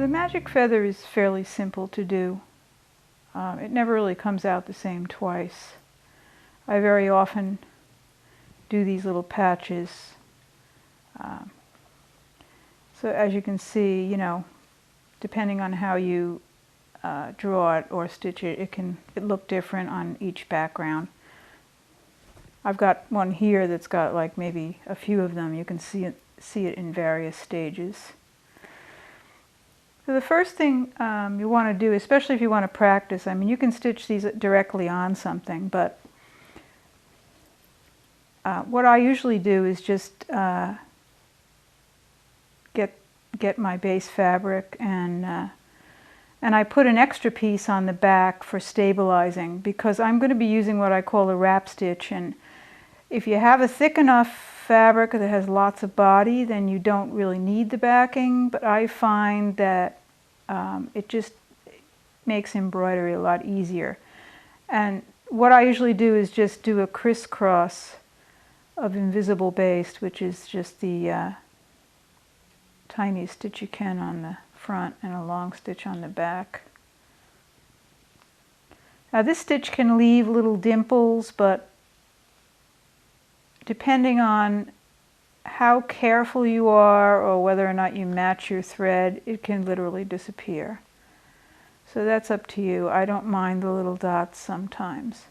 The magic feather is fairly simple to do. It never really comes out the same twice. I very often do these little patches. So as you can see, you know, depending on how you draw it or stitch it, it can look different on each background. I've got one here that's got like maybe a few of them. You can see it in various stages. So the first thing you want to do, especially if you want to practice, I mean, you can stitch these directly on something, but what I usually do is just get my base fabric and I put an extra piece on the back for stabilizing, because I'm going to be using what I call a wrap stitch, and if you have a thick enough fabric that has lots of body, then you don't really need the backing, but I find that it just makes embroidery a lot easier. And what I usually do is just do a crisscross of invisible baste, which is just the tiniest stitch you can on the front and a long stitch on the back. Now this stitch can leave little dimples, but depending on how careful you are or whether or not you match your thread, it can literally disappear. So that's up to you. I don't mind the little dots sometimes.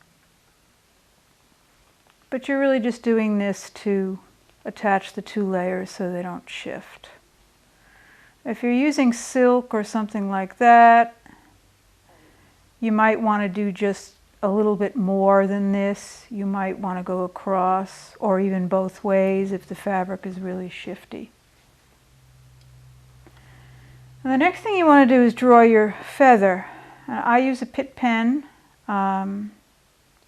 But you're really just doing this to attach the two layers so they don't shift. If you're using silk or something like that, you might want to do just a little bit more than this. You might want to go across or even both ways if the fabric is really shifty. And the next thing you want to do is draw your feather. I use a Pitt pen.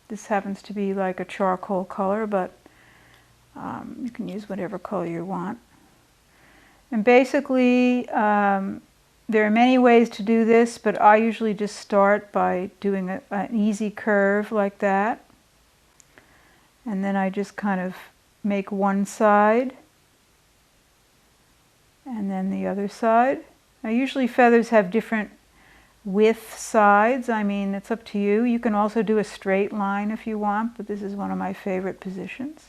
This happens to be like a charcoal color, but you can use whatever color you want. And basically, there are many ways to do this, but I usually just start by doing an easy curve like that. And then I just kind of make one side and then the other side. Now usually feathers have different width sides. I mean, it's up to you. You can also do a straight line if you want, but this is one of my favorite positions.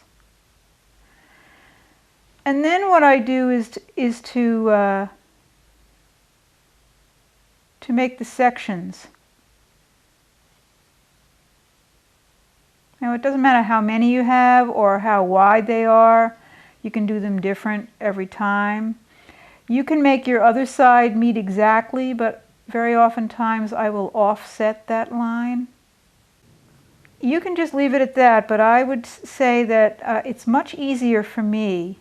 And then what I do is to make the sections. Now it doesn't matter how many you have or how wide they are. You can do them different every time. You can make your other side meet exactly, but very oftentimes I will offset that line. You can just leave it at that, but I would say that it's much easier for me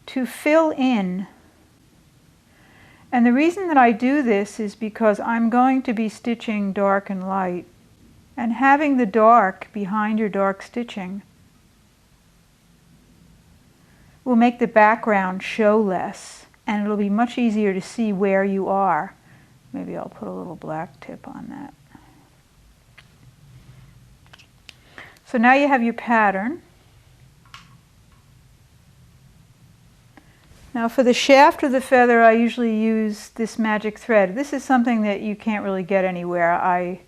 to fill in. And the reason that I do this is because I'm going to be stitching dark and light, and having the dark behind your dark stitching will make the background show less, and it'll be much easier to see where you are. Maybe I'll put a little black tip on that. So now you have your pattern. Now for the shaft of the feather, I usually use this magic thread. This is something that you can't really get anywhere. I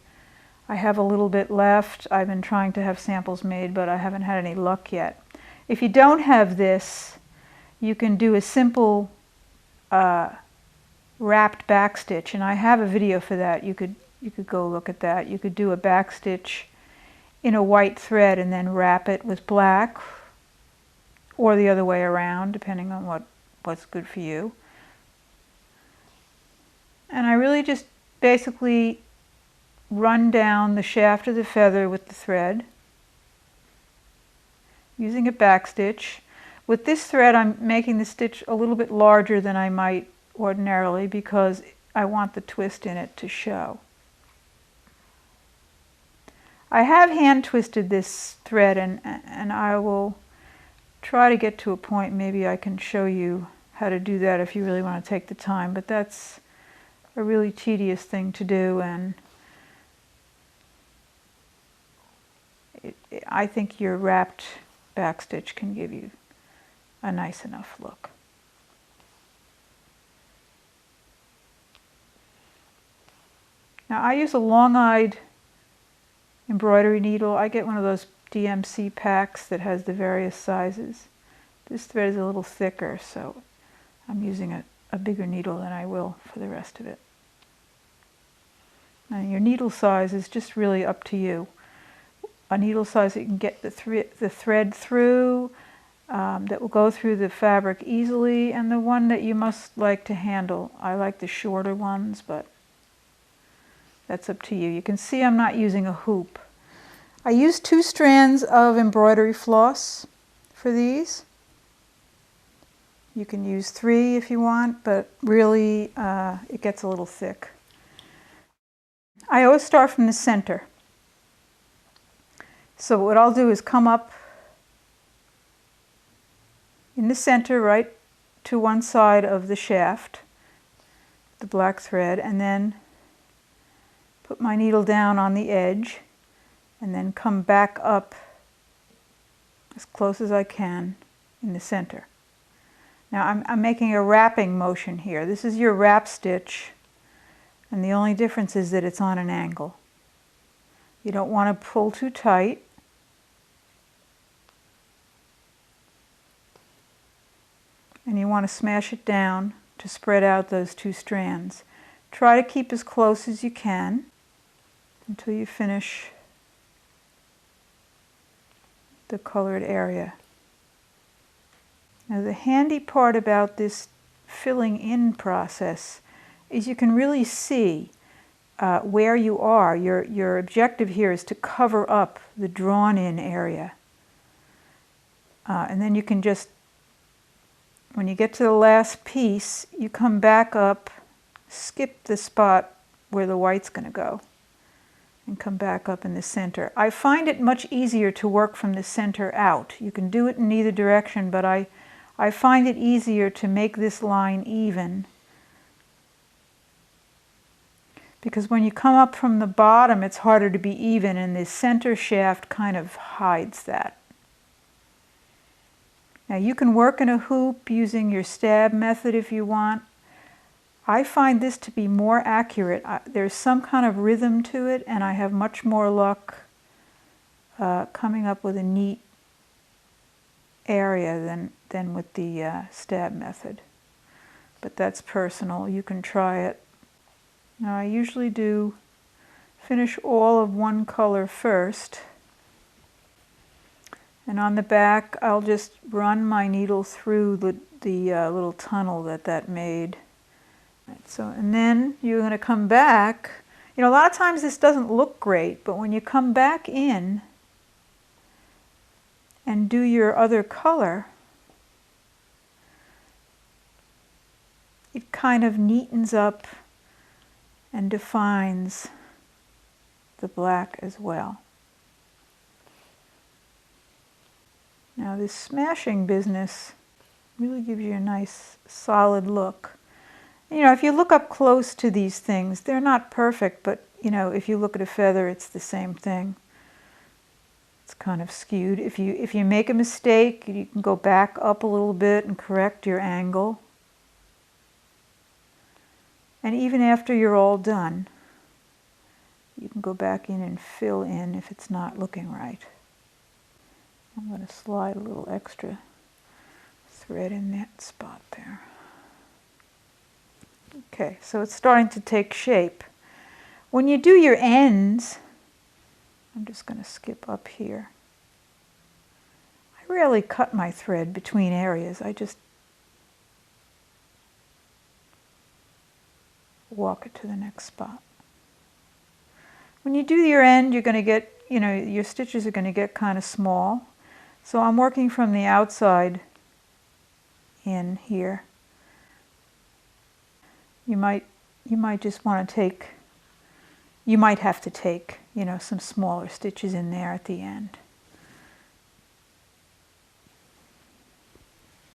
have a little bit left. I've been trying to have samples made, but I haven't had any luck yet. If you don't have this, you can do a simple wrapped back stitch, and I have a video for that. You could go look at that. You could do a back stitch in a white thread and then wrap it with black, or the other way around, depending on what's good for you. And I really just basically run down the shaft of the feather with the thread using a back stitch. With this thread, I'm making the stitch a little bit larger than I might ordinarily because I want the twist in it to show. I have hand twisted this thread, and I will try to get to a point maybe I can show you how to do that if you really want to take the time, but that's a really tedious thing to do, and I think your wrapped back stitch can give you a nice enough look. Now I use a long-eyed embroidery needle. I get one of those DMC packs that has the various sizes. This thread is a little thicker, so I'm using a bigger needle than I will for the rest of it. Now your needle size is just really up to you. A needle size that you can get the thread through, that will go through the fabric easily, and the one that you must like to handle. I like the shorter ones, but that's up to you. You can see I'm not using a hoop. I use 2 strands of embroidery floss for these. You can use 3 if you want, but really it gets a little thick. I always start from the center. So what I'll do is come up in the center, right to one side of the shaft, the black thread, and then put my needle down on the edge, and then come back up as close as I can in the center. Now I'm making a wrapping motion here. This is your wrap stitch, and the only difference is that it's on an angle. You don't want to pull too tight. And you want to smash it down to spread out those 2 strands. Try to keep as close as you can until you finish the colored area. Now the handy part about this filling in process is you can really see where you are. Your objective here is to cover up the drawn in area. And then you can just, when you get to the last piece, you come back up, skip the spot where the white's going to go, and come back up in the center. I find it much easier to work from the center out. You can do it in either direction, but I find it easier to make this line even, because when you come up from the bottom, it's harder to be even, and the center shaft kind of hides that. Now you can work in a hoop using your stab method if you want. I find this to be more accurate. There's some kind of rhythm to it, and I have much more luck coming up with a neat area than with the stab method. But that's personal. You can try it. Now I usually do finish all of one color first. And on the back, I'll just run my needle through the little tunnel that made. Right, so, and then you're going to come back. You know, a lot of times this doesn't look great, but when you come back in and do your other color, it kind of neatens up and defines the black as well. Now this smashing business really gives you a nice solid look. You know, if you look up close to these things, they're not perfect, but you know, if you look at a feather, it's the same thing. It's kind of skewed. If you make a mistake, you can go back up a little bit and correct your angle. And even after you're all done, you can go back in and fill in if it's not looking right. I'm going to slide a little extra thread in that spot there. Okay, so it's starting to take shape. When you do your ends, I'm just going to skip up here. I rarely cut my thread between areas. I just walk it to the next spot. When you do your end, you're going to get, you know, your stitches are going to get kind of small. So I'm working from the outside in here. You might just want to take, you might have to take, you know, some smaller stitches in there at the end.